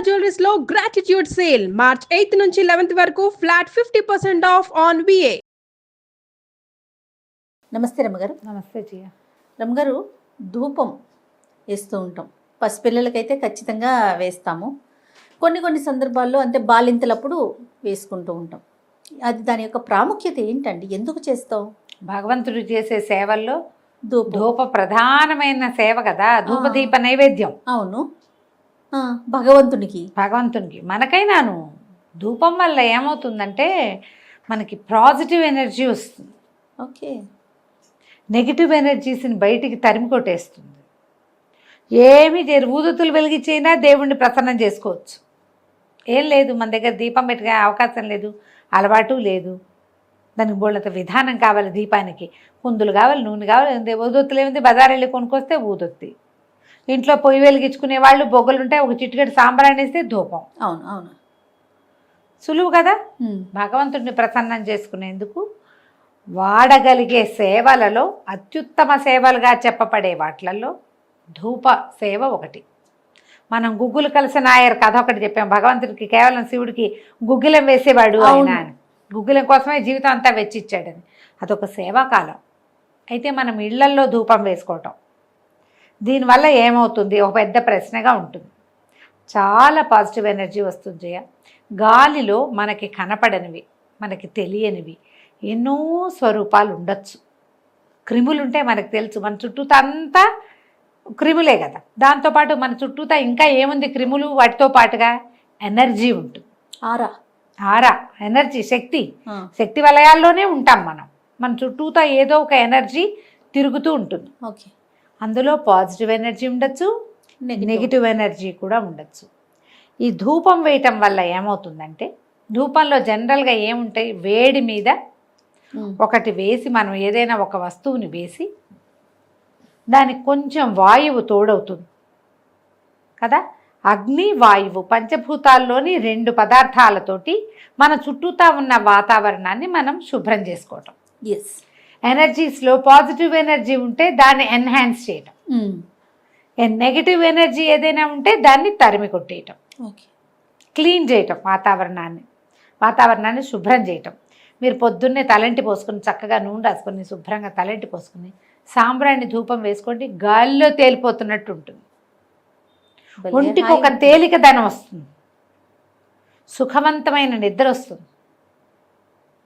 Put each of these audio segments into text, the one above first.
Jewelleries లో gratitude sale March 8 నుంచి 11 వరకు ఫ్లాట్ 50% ఆఫ్ ఆన్ విఏ. నమస్తే రమ్మగారు. నమస్తే జియా. రమ్మగారు, ధూపం వేస్తూ ఉంటాం. పసిపిల్లలకైతే ఖచ్చితంగా వేస్తాము. కొన్ని సందర్భాల్లో అంటే బాలింతలప్పుడు వేసుకుంటూ ఉంటాం. అది దాని యొక్క ప్రాముఖ్యత ఏంటండి? ఎందుకు చేస్తాం? భగవంతుడు చేసే సేవల్లో ధూపం ధూప ప్రధానమైన సేవ కదా. ధూపదీప నైవేద్యం. అవును, భగవంతునికి మనకైనాను ధూపం వల్ల ఏమవుతుందంటే మనకి పాజిటివ్ ఎనర్జీ వస్తుంది. ఓకే. నెగిటివ్ ఎనర్జీస్ని బయటికి తరిమి కొట్టేస్తుంది. ఏమి ఊదుతులు వెలిగించైనా దేవుణ్ణి ప్రసన్నం చేసుకోవచ్చు. ఏం లేదు, మన దగ్గర దీపం పెట్టుకునే అవకాశం లేదు, అలవాటు లేదు. దానికి బోళ్ళంత విధానం కావాలి. దీపానికి కుందులు కావాలి, నూనె కావాలి. ఊదొత్తులు ఏమింది, బజార్ వెళ్ళి కొనుక్కొస్తే ఊదొత్తి. ఇంట్లో పొయ్యి వెలిగించుకునే వాళ్ళు బొగ్గలుంటే ఒక చిటికెడు సాంబ్రాణి వేస్తే ధూపం. అవును అవును, సులువు కదా. భగవంతుడిని ప్రసన్నం చేసుకునేందుకు వాడగలిగే సేవలలో అత్యుత్తమ సేవలుగా చెప్పబడే వాటిలలో ధూప సేవ ఒకటి. మనం గుగ్గులు కలిసి నాయర్ కథ ఒకటి చెప్పాం. భగవంతుడికి కేవలం శివుడికి గుగ్గిలం వేసేవాడు ఆయన. గుగ్గిలం కోసమే జీవితం అంతా వెచ్చిచ్చాడని. అదొక సేవాకాలం. అయితే మనం ఇళ్లల్లో ధూపం వేసుకోవటం, దీనివల్ల ఏమవుతుంది? ఒక పెద్ద ప్రశ్నగా ఉంటుంది. చాలా పాజిటివ్ ఎనర్జీ వస్తుంది జయ. గాలిలో మనకి కనపడనివి, మనకి తెలియనివి ఎన్నో స్వరూపాలు ఉండొచ్చు. క్రిములు ఉంటే మనకు తెలుసు. మన చుట్టూతా అంతా క్రిములే కదా. దాంతోపాటు మన చుట్టూతా ఇంకా ఏముంది? క్రిములు, వాటితో పాటుగా ఎనర్జీ ఉంటుంది. ఆరా ఎనర్జీ, శక్తి వలయాల్లోనే ఉంటాం మనం. మన చుట్టూతా ఏదో ఒక ఎనర్జీ తిరుగుతూ ఉంటుంది. ఓకే. అందులో పాజిటివ్ ఎనర్జీ ఉండొచ్చు, నెగిటివ్ ఎనర్జీ కూడా ఉండొచ్చు. ఈ ధూపం వేయటం వల్ల ఏమవుతుందంటే, ధూపంలో జనరల్గా ఏముంటాయి? వేడి మీద ఒకటి వేసి, మనం ఏదైనా ఒక వస్తువుని వేసి దానికి కొంచెం వాయువు తోడవుతుంది కదా. అగ్ని, వాయువు పంచభూతాల్లోని 2 పదార్థాలతోటి మన చుట్టూతా ఉన్న వాతావరణాన్ని మనం శుభ్రం చేసుకోవటం. ఎస్. ఎనర్జీస్లో పాజిటివ్ ఎనర్జీ ఉంటే దాన్ని ఎన్హాన్స్ చేయటం, నెగిటివ్ ఎనర్జీ ఏదైనా ఉంటే దాన్ని తరిమి కొట్టేయటం, క్లీన్ చేయటం, వాతావరణాన్ని శుభ్రం చేయటం. మీరు పొద్దున్నే తలంటి పోసుకొని చక్కగా నూనె రాసుకొని శుభ్రంగా తలంటి పోసుకొని సాంబ్రాణి ధూపం వేసుకోండి. గాలిలో తేలిపోతున్నట్టు ఉంటుంది. ఒంటికి ఒక తేలికదనం వస్తుంది, సుఖవంతమైన నిద్ర వస్తుంది.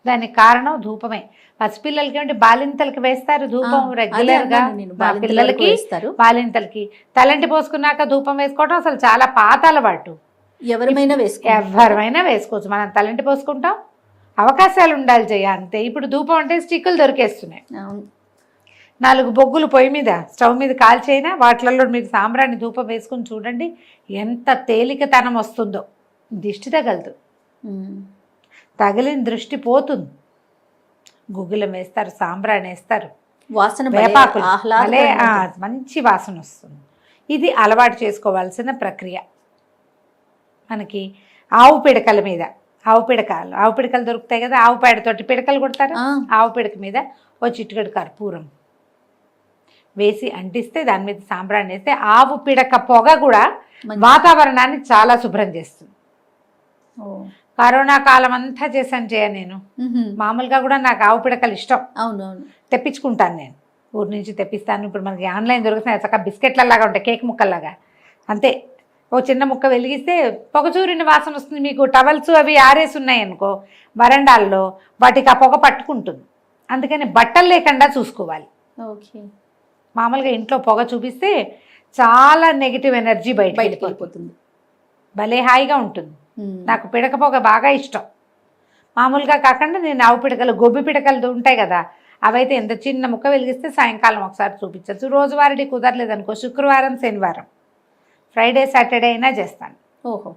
దానికి కారణం ధూపమే. పసిపిల్లలకి అంటే బాలింతలకి వేస్తారు ధూపం రెగ్యులర్గా. పిల్లలకి, బాలింతలకి తలంటి పోసుకున్నాక ధూపం వేసుకోవడం అసలు చాలా పాత అలవాటు. ఎవరైనా వేసుకోవచ్చు. మనం తలంటి పోసుకుంటాం, అవకాశాలు ఉండాలి జయ, అంతే. ఇప్పుడు ధూపం అంటే స్టిక్కులు దొరికేస్తున్నాయి. 4 బొగ్గులు పొయ్యి మీద, స్టవ్ మీద కాల్చైనా వాటిలలో మీరు సాంబ్రాణి ధూపం వేసుకుని చూడండి ఎంత తేలికతనం వస్తుందో. దిష్టి తగలదు, తగిలిన దృష్టి పోతుంది. గుగ్గిలం వేస్తారు, సాంబ్రాణి వేస్తారు, వేపాకులు, మంచి వాసన వస్తుంది. ఇది అలవాటు చేసుకోవాల్సిన ప్రక్రియ. మనకి ఆవు పిడకల మీద, ఆవు పిడకలు దొరుకుతాయి కదా, ఆవు పేడతోటి పిడకలు కొడతారు. ఆవు పిడక మీద ఓ చిటికెడు కర్పూరం వేసి అంటిస్తే దాని మీద సాంబ్రాణి వేస్తే ఆవు పిడక పొగ కూడా వాతావరణాన్ని చాలా శుభ్రం చేస్తుంది. కరోనా కాలం అంతా చేశాను జయ నేను. మామూలుగా కూడా నాకు ఆవు పిడకలు ఇష్టం. అవునవును, తెప్పించుకుంటాను నేను. ఊరి నుంచి తెప్పిస్తాను. ఇప్పుడు మనకి ఆన్లైన్ దొరుకుతున్నాయి చక్కగా, బిస్కెట్లలాగా ఉంటాయి, కేక్ ముక్కల్లాగా. అంతే, ఓ చిన్న ముక్క వెలిగిస్తే పొగచూరిన వాసన వస్తుంది. మీకు టవల్స్ అవి ఆరేసి ఉన్నాయి అనుకో వరండాల్లో, వాటికి ఆ పొగ పట్టుకుంటుంది. అందుకని బట్టలు లేకుండా చూసుకోవాలి. ఓకే. మామూలుగా ఇంట్లో పొగ చూపిస్తే చాలా నెగిటివ్ ఎనర్జీ బయటకు వెళ్ళిపోతుంది. భలే హాయిగా ఉంటుంది. నాకు పిడక పొగ బాగా ఇష్టం. మామూలుగా కాకుండా నేను ఆవు పిడకలు, గొబ్బి పిడకలు ఉంటాయి కదా, అవైతే ఎంత చిన్న ముక్క వెలిగిస్తే సాయంకాలం ఒకసారి చూపించచ్చు. రోజువారీ కుదరలేదనుకో శుక్రవారం, శనివారం, ఫ్రైడే, సాటర్డే అయినా చేస్తాను. ఓహో.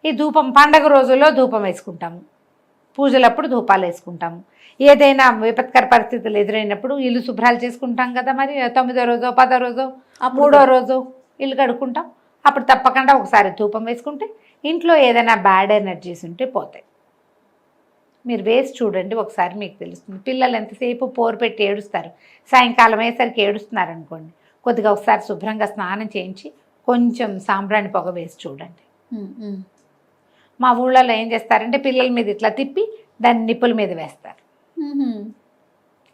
ఈ ధూపం పండగ రోజుల్లో ధూపం వేసుకుంటాము, పూజలప్పుడు ధూపాలు వేసుకుంటాము. ఏదైనా విపత్కర పరిస్థితులు ఎదురైనప్పుడు ఇల్లు శుభ్రాలు చేసుకుంటాం కదా, మరి 9వ రోజో 10వ రోజో 3వ రోజు ఇల్లు కడుక్కుంటాం. అప్పుడు తప్పకుండా ఒకసారి ధూపం వేసుకుంటే ఇంట్లో ఏదైనా బ్యాడ్ ఎనర్జీస్ ఉంటే పోతాయి. మీరు వేసి చూడండి, ఒకసారి మీకు తెలుస్తుంది. పిల్లలు ఎంతసేపు పోరు పెట్టి ఏడుస్తారు, సాయంకాలం అయ్యేసరికి ఏడుస్తున్నారు అనుకోండి, కొద్దిగా ఒకసారి శుభ్రంగా స్నానం చేయించి కొంచెం సాంబ్రాణి పొగ వేసి చూడండి. మా ఊళ్ళలో ఏం చేస్తారంటే పిల్లల మీద ఇట్లా తిప్పి దాన్ని నిప్పుల మీద వేస్తారు.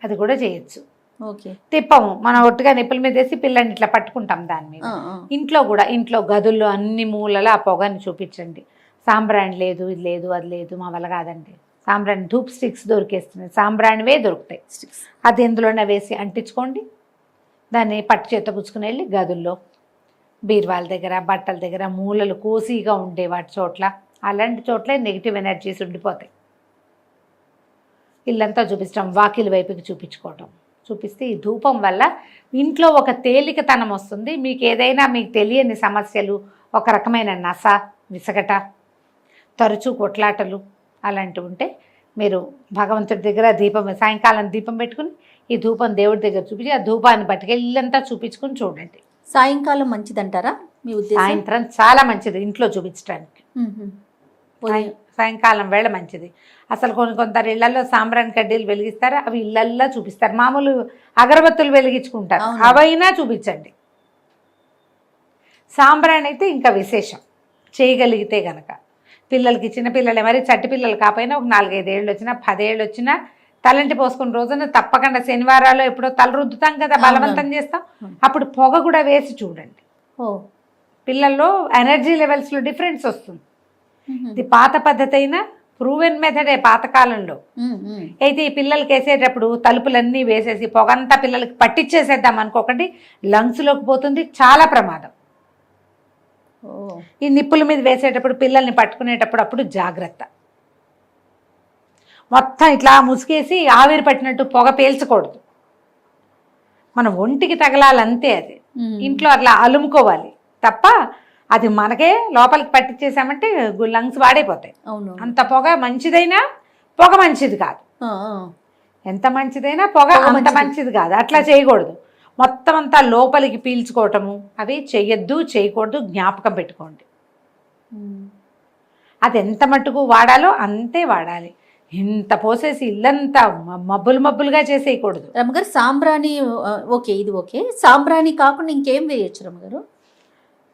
అది కూడా చేయొచ్చు. ఓకే. తిప్పము, మనం ఒట్టుగా నిప్పుల మీద వేసి పిల్లల్ని ఇట్లా పట్టుకుంటాం దాని మీద. ఇంట్లో కూడా, ఇంట్లో గదుల్లో అన్ని మూలల ఆ పొగని చూపించండి. సాంబ్రాణి లేదు, ఇది లేదు, అది లేదు, మా వల్ల కాదండి. సాంబ్రాణి ధూప్ స్టిక్స్ దొరికేస్తున్నాయి, సాంబ్రాణివే దొరుకుతాయి. అది ఎందులోనే వేసి అంటించుకోండి. దాన్ని పట్టు చేత పుచ్చుకుని వెళ్ళి గదుల్లో, బీరువాల దగ్గర, బట్టల దగ్గర, మూలలు కోసిగా ఉండే వాటి చోట్ల, అలాంటి చోట్ల నెగిటివ్ ఎనర్జీస్ ఉండిపోతాయి. ఇల్లంతా చూపించడం, వాకిలి వైపుకి చూపించుకోవటం, చూపిస్తే ఈ ధూపం వల్ల ఇంట్లో ఒక తేలికతనం వస్తుంది. మీకు ఏదైనా మీకు తెలియని సమస్యలు, ఒక రకమైన నస, విసగట, తరచూ కొట్లాటలు అలాంటివి ఉంటే మీరు భగవంతుడి దగ్గర దీపం, సాయంకాలం దీపం పెట్టుకుని ఈ ధూపం దేవుడి దగ్గర చూపించి ఆ ధూపాన్ని పట్టుకెళ్ళి ఇల్లంతా చూపించుకుని చూడండి. సాయంకాలం మంచిదంటారా మీ ఉద్దేశం? సాయంత్రం చాలా మంచిది ఇంట్లో చూపించడానికి. సాయంకాలం వేళ మంచిది. అసలు కొందరు ఇళ్లలో సాంబ్రాణి కడ్డీలు వెలిగిస్తారు, అవి ఇళ్లల్లో చూపిస్తారు. మామూలు అగరబత్తులు వెలిగించుకుంటారు, అవైనా చూపించండి. సాంబ్రాణి అయితే ఇంకా విశేషం, చేయగలిగితే గనక. పిల్లలకి, చిన్నపిల్లలే, మరి చట్టి పిల్లలు కాకపోయినా ఒక 4-5 ఏళ్ళు వచ్చినా, 10 ఏళ్ళు వచ్చినా తలంటి పోసుకున్న రోజున తప్పకుండా శనివారాలు ఎప్పుడో తల రుద్దుతాం కదా, బలవంతం చేస్తాం, అప్పుడు పొగ కూడా వేసి చూడండి. పిల్లల్లో ఎనర్జీ లెవెల్స్లో డిఫరెన్స్ వస్తుంది. ఇది పాత పద్ధతి అయినా ప్రూవెన్ మెథడే పాతకాలంలో. అయితే ఈ పిల్లలకి వేసేటప్పుడు తలుపులన్నీ వేసేసి పొగంతా పిల్లలకి పట్టించేసేద్దాం అనుకోకండి, లంగ్స్లోకి పోతుంది, చాలా ప్రమాదం. ఈ నిప్పుల మీద వేసేటప్పుడు పిల్లల్ని పట్టుకునేటప్పుడు అప్పుడు జాగ్రత్త. మొత్తం ఇట్లా ముసుగేసి ఆవిరి పట్టినట్టు పొగ పీల్చకూడదు, మన ఒంటికి తగలాలంతే. అది ఇంట్లో అట్లా అలుముకోవాలి తప్ప అది మనకే లోపలికి పట్టించేసామంటే లంగ్స్ వాడైపోతాయి. అంత పొగ మంచిదైనా పొగ మంచిది కాదు, ఎంత మంచిదైనా పొగ అంత మంచిది కాదు. అట్లా చేయకూడదు, మొత్తం అంతా లోపలికి పీల్చుకోవటము అవి చెయ్యొద్దు, చేయకూడదు, జ్ఞాపకం పెట్టుకోండి. అది ఎంత మట్టుకు వాడాలో అంతే వాడాలి. ఇంత పోసేసి ఇల్లంతా మబ్బులుగా చేసేయకూడదు. రమ్మగారు సాంబ్రాణి ఓకే, ఇది ఓకే. సాంబ్రాణి కాకుండా ఇంకేం వేయచ్చు రమ్మగారు?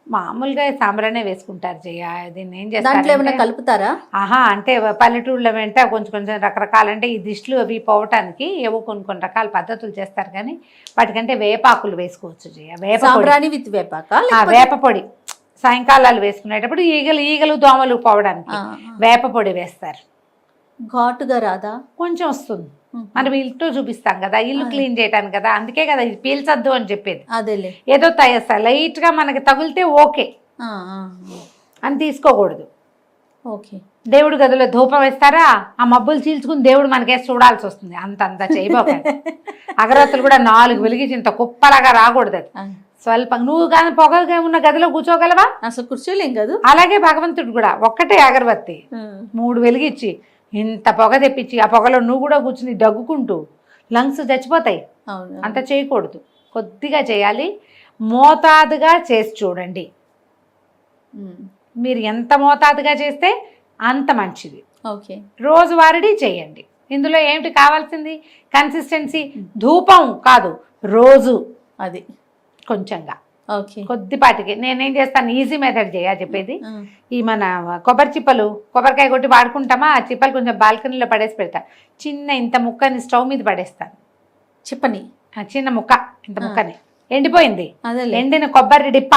మామూలుగా సాంబ్రానే వేసుకుంటారు జయ. దీన్ని ఏం చేస్తారు, దాంట్లో ఏమైనా కలుపుతారా? అంటే పల్లెటూళ్ళ వెంట కొంచెం రకరకాల, అంటే ఈ దిష్టిలు అవి పోవటానికి ఏవో కొన్ని రకాల పద్ధతులు చేస్తారు, కానీ వాటికంటే వేపాకులు వేసుకోవచ్చు జయ. సాంబ్రాణి విత్ వేపాక, వేప పొడి సాయంకాలాలు వేసుకునేటప్పుడు ఈగలు దోమలు పోవడానికి వేప పొడి వేస్తారు. ఘాటుగా రాదా? కొంచెం వస్తుంది, మనం ఇల్లు చూపిస్తాం కదా, ఇల్లు క్లీన్ చేయడానికి కదా, అందుకే కదా ఇది పీల్చొద్దు అని చెప్పేది. అదేలే, ఏదో లైట్ గా మనకి తగిలితే ఓకే అని తీసుకోకూడదు. ఓకే. దేవుడి గదిలో ధూపం వేస్తారా, ఆ మబ్బులు చీల్చుకుని దేవుడు మనకేసి చూడాల్సి వస్తుంది. అంత చేయబోకండి. అగరత్తులు కూడా 4 వెలిగించి ఇంత కుప్పలాగా రాకూడదు. అది స్వల్పంగా, నువ్వు కానీ పొగగా ఉన్న గదిలో కూర్చోగలవా? అసలు కూర్చోలేం కదా. అలాగే భగవంతుడు కూడా ఒక్కటే అగరబత్తి 3 వెలిగించి ఇంత పొగ తెప్పించి ఆ పొగలో నువ్వు కూడా కూర్చుని దగ్గుకుంటూ లంగ్స్ చచ్చిపోతాయి. అంత చేయకూడదు, కొద్దిగా చేయాలి, మోతాదుగా చేసి చూడండి. మీరు ఎంత మోతాదుగా చేస్తే అంత మంచిది. ఓకే. రోజువారీ చేయండి. ఇందులో ఏమిటి కావాల్సింది? కన్సిస్టెన్సీ, ధూపం కాదు, రోజు అది కొంచెంగా, కొద్దిపాటికి. నేనేం చేస్తాను, ఈజీ మెథడ్ చెప్పేది. ఈ మన కొబ్బరి చిప్పలు, కొబ్బరికాయ కొట్టి వాడుకుంటామా, ఆ చిప్పలు కొంచెం బాల్కనీలో పడేసి పెడతా. చిన్న ఇంత ముక్కని స్టవ్ మీద పడేస్తాను. చిప్పని చిన్న ముక్క, ఇంత ముక్కని ఎండిపోయింది, ఎండిన కొబ్బరి డిప్ప,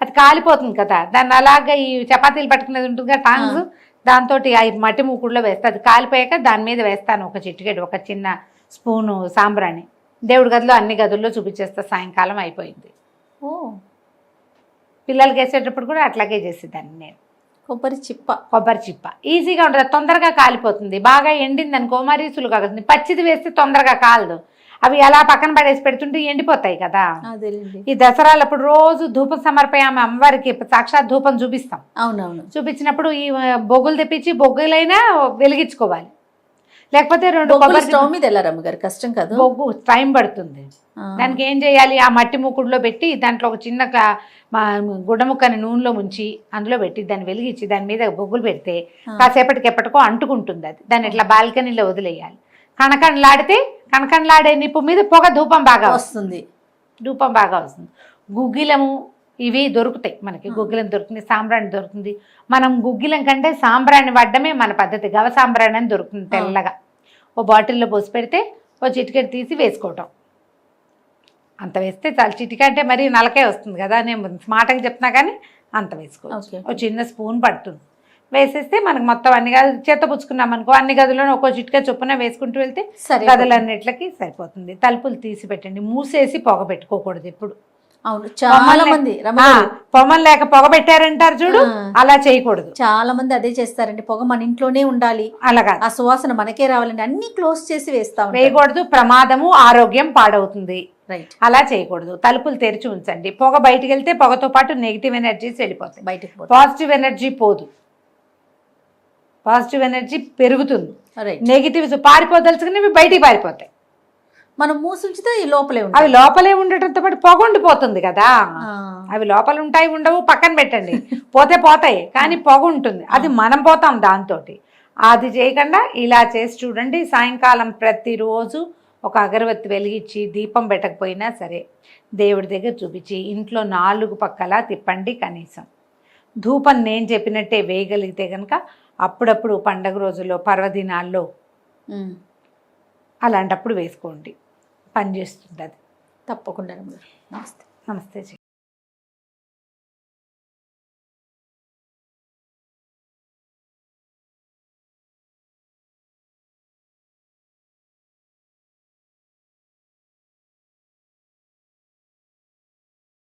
అది కాలిపోతుంది కదా, దాన్ని అలాగా ఈ చపాతీలు పట్టుకునేది ఉంటుంది కదా టాంగ్స్, దాంతో ఆ మట్టి మూకుడులో వేస్తా. అది కాలిపోయాక దాని మీద వేస్తాను ఒక చిటికెడు, ఒక చిన్న స్పూను సాంబ్రాణి. దేవుడి గదిలో అన్ని గదుల్లో చూపించేస్తా. సాయంకాలం అయిపోయింది. పిల్లలకి వేసేటప్పుడు కూడా అట్లాగే చేసేదాన్ని నేను. కొబ్బరి చిప్ప ఈజీగా ఉంటుంది, తొందరగా కాలిపోతుంది. బాగా ఎండింది అనుకో మరీ సులువుగా కాదు. పచ్చిది వేస్తే తొందరగా కాలదు, అవి అలా పక్కన పడేసి పెడుతుంటే ఎండిపోతాయి కదా. ఈ దసరాలప్పుడు రోజు ధూపం సమర్పయామ అమ్మవారికి సాక్షాత్ ధూపం చూపిస్తాం. అవునవును. చూపించినప్పుడు ఈ బొగ్గులు తెప్పించి బొగ్గులైనా వెలిగించుకోవాలి, లేకపోతే 2 కొబ్బరి స్టవ్ మీద ఎలా రమ్మగారు? కష్టం కాదు, బొగ్గు టైం పడుతుంది. దానికి ఏం చేయాలి, ఆ మట్టి మూకుడులో పెట్టి దాంట్లో ఒక చిన్న గుడ్డ ముక్కని నూనెలో ముంచి అందులో పెట్టి దాన్ని వెలిగించి దాని మీద బొగ్గులు పెడితే కాసేపటికి ఎప్పటికో అంటుకుంటుంది. అది దాన్ని ఇట్లా బాల్కనీలో వదిలేయాలి. కణకణలాడే నిప్పు మీద పొగ ధూపం బాగా వస్తుంది. గుగ్గిలము ఇవి దొరుకుతాయి మనకి, గుగ్గిలం దొరుకుతుంది, సాంబ్రాణి దొరుకుతుంది. మనం గుగ్గిలం కంటే సాంబ్రాణి వాడడమే మన పద్ధతి. గవ సాంబ్రాణి అని దొరుకుతుంది తెల్లగా, ఓ బాటిల్లో పోసి పెడితే ఓ చిటికెట్ తీసి వేసుకోవటం, అంత వేస్తే చాలు. చిటిక అంటే మరీ నలకే వస్తుంది కదా, నేను స్మార్ట్గా చెప్తున్నా కానీ అంత వేసుకోవచ్చు. ఓ చిన్న స్పూన్ పడుతుంది, వేసేస్తే మనకు మొత్తం అన్ని గదులు చేత పుచ్చుకున్నాం అనుకో, అన్ని గదులను ఒక్కో చిటిక చొప్పున వేసుకుంటూ వెళ్తే గదులన్నిట్లకి సరిపోతుంది. తలుపులు తీసి పెట్టండి, మూసేసి పొగ పెట్టుకోకూడదు ఎప్పుడు. అవును, చాలా మంది పొగ లేక పొగ పెట్టారంటారు చూడు, అలా చేయకూడదు. చాలా మంది అదే చేస్తారండి, పొగ మన ఇంట్లోనే ఉండాలి, అలాగా ఆ సువాసన మనకే రావాలండి, అన్ని క్లోజ్ చేసి వేయకూడదు. ప్రమాదము, ఆరోగ్యం పాడవుతుంది. రైట్, అలా చేయకూడదు. తలుపులు తెరిచి ఉంచండి. పొగ బయటికి వెళ్తే పొగతో పాటు నెగిటివ్ ఎనర్జీస్ వెళ్ళిపోతాయి, బయటికి పాజిటివ్ ఎనర్జీ పోదు, పాజిటివ్ ఎనర్జీ పెరుగుతుంది. నెగిటివ్స్ పారిపోదలుచుకునేవి బయటికి పారిపోతాయి. మనం మూసుంచితే ఈ లోపలే ఉంటాయి, అవి లోపలే ఉండటంతో పాటు పొగ ఉండిపోతుంది కదా. అవి లోపల ఉంటాయి ఉండవు పక్కన పెట్టండి, పోతే పోతాయి, కానీ పొగ ఉంటుంది, అది మనం పోతాం దాంతో. అది చేయకుండా ఇలా చేసి చూడండి. సాయంకాలం ప్రతిరోజు ఒక అగరబత్తి వెలిగించి, దీపం పెట్టకపోయినా సరే దేవుడి దగ్గర చూపించి ఇంట్లో 4 పక్కలా తిప్పండి. కనీసం ధూపం నేను చెప్పినట్టే వేయగలిగితే కనుక అప్పుడప్పుడు పండగ రోజుల్లో, పర్వదినాల్లో అలాంటప్పుడు వేసుకోండి, పనిచేస్తుంది అది తప్పకుండా. నమస్తే. నమస్తే.